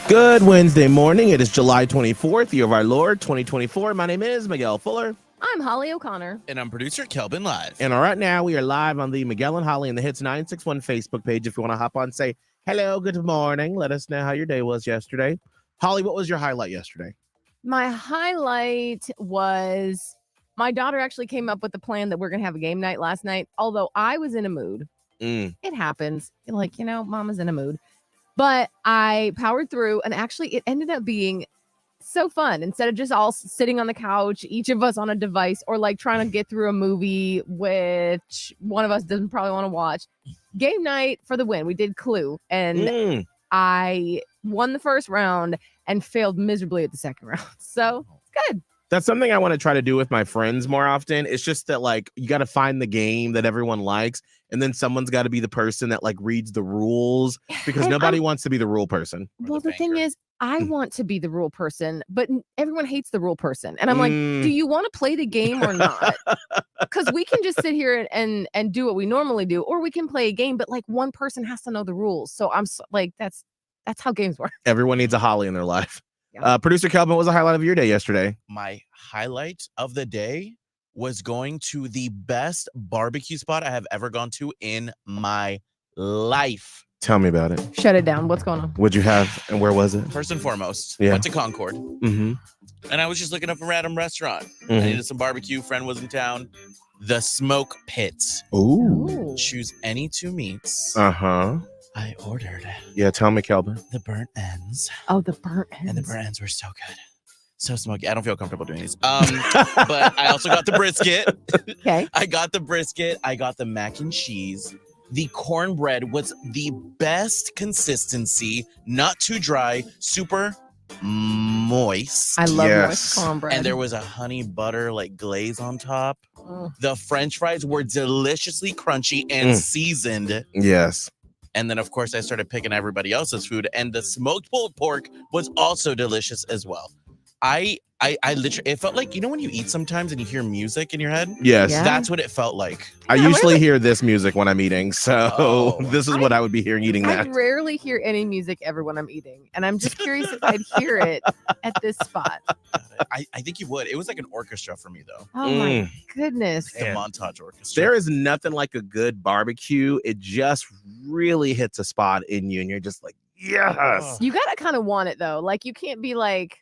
Good Wednesday morning. It is July 24th, year of our Lord, 2024. My name is Miguel Fuller. I'm Holly O'Connor. And I'm producer Kelvin Live. And right now we are live on the Miguel and Holly and the Hits 961 Facebook page. If you want to hop on, say hello, good morning. Let us know how your day was yesterday. Holly, what was your highlight yesterday? My highlight was my daughter actually came up with the plan that we're going to have a game night last night. Although I was in a mood. It happens. Like, mama's in a mood. But I powered through, and actually it ended up being so fun. Instead of just all sitting on the couch, each of us on a device, or like trying to get through a movie which one of us doesn't probably want to watch. Game night for the win. We did Clue, and I won the first round and failed miserably at the second round. So it's good. That's something I want to try to do with my friends more often. It's just that, like, you got to find the game that everyone likes, and then someone's got to be the person that, like, reads the rules, because nobody wants to be the rule person. Well, the thing is, I want to be the rule person, but everyone hates the rule person. And I'm like, do you want to play the game or not? Because we can just sit here and do what we normally do, or we can play a game, but like one person has to know the rules. So I'm like, that's how games work. Everyone needs a Holly in their life. Yeah. Producer Kelvin, what was the highlight of your day yesterday? My highlight of the day was going to the best barbecue spot I have ever gone to in my life. Tell me about it. Shut it down. What's going on? What'd you have and where was it? First and foremost, Yeah. went to Concord. Mm-hmm. And I was just looking up a random restaurant. Mm-hmm. I needed some barbecue. Friend was in town. The Smoke Pit. Ooh. Choose any two meats. Uh-huh. I ordered Yeah, tell me, Kelvin. the burnt ends. Oh, the burnt ends. And the burnt ends were so good. So smoky. I don't feel comfortable doing these. But I also got the brisket. Okay. I got the brisket. I got the mac and cheese. The cornbread was the best consistency, not too dry, super moist. I love Yes. moist cornbread. And there was a honey butter like glaze on top. Mm. The French fries were deliciously crunchy and seasoned. Yes. And then, of course, I started picking everybody else's food. And the smoked pulled pork was also delicious as well. I literally, it felt like, when you eat sometimes and you hear music in your head? Yes. Yeah. That's what it felt like. I Yeah, usually really? hear this music when I'm eating, so Oh. this is what I would be hearing eating I that. rarely hear any music ever when I'm eating. And I'm just curious if I'd hear it at this spot. I think you would. It was like an orchestra for me, though. Oh my goodness. The Man. montage orchestra. There is nothing like a good barbecue. It just really hits a spot in you, and you're just like, yes. Oh. You gotta kind of want it though. Like you can't be like,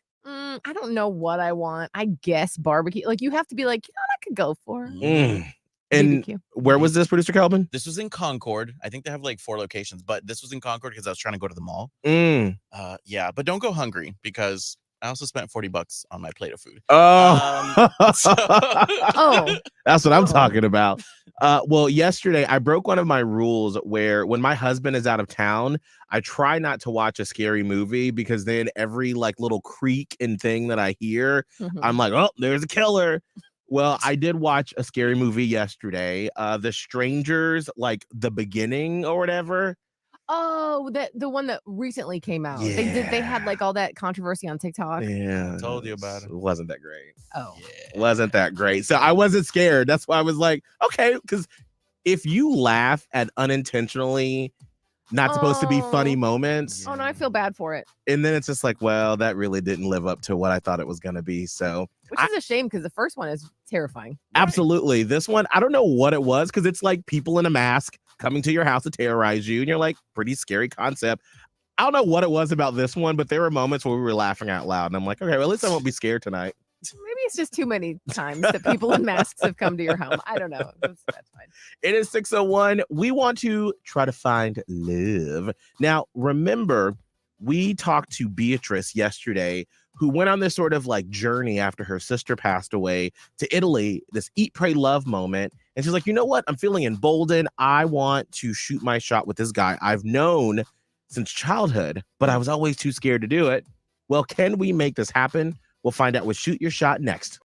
I don't know what I want. I guess barbecue. Like you have to be like, I could go for And BBQ. where was this, Producer Kelvin? This was in Concord. I think they have like 4 locations, but this was in Concord because I was trying to go to the mall. Yeah, but don't go hungry because I also spent $40 on my plate of food. Oh, Oh, that's what I'm Oh. talking about. Well, yesterday I broke one of my rules where when my husband is out of town, I try not to watch a scary movie because then every like little creak and thing that I hear, mhm. I'm like, oh, there's a killer. Well, I did watch a scary movie yesterday. The Strangers, like the beginning or whatever. Oh, the one that recently came out. They had like all that controversy on TikTok. Yeah, I told you about it. It wasn't that great. Oh, Wasn't that great. So I wasn't scared. That's why I was like, okay, because if you laugh at unintentionally not supposed to be funny Oh. moments, oh no, I feel bad for it, and then it's just like, well, that really didn't live up to what I thought it was going to be. So which is a shame because the first one is terrifying. absolutely, this one, I don't know what it was, because it's like people in a mask coming to your house to terrorize you, and you're like, pretty scary concept. I don't know what it was about this one, but there were moments where we were laughing out loud, and I'm like, okay, well, at least I won't be scared tonight. Maybe it's just too many times that people in masks have come to your home. I don't know. That's fine. It is 6:01. We want to try to find love. Now, remember, we talked to Beatrice yesterday, who went on this sort of like journey after her sister passed away to Italy, this eat, pray, love moment. And she's like, you know what? I'm feeling emboldened. I want to shoot my shot with this guy I've known since childhood, but I was always too scared to do it. Well, can we make this happen? We'll find out with Shoot Your Shot next.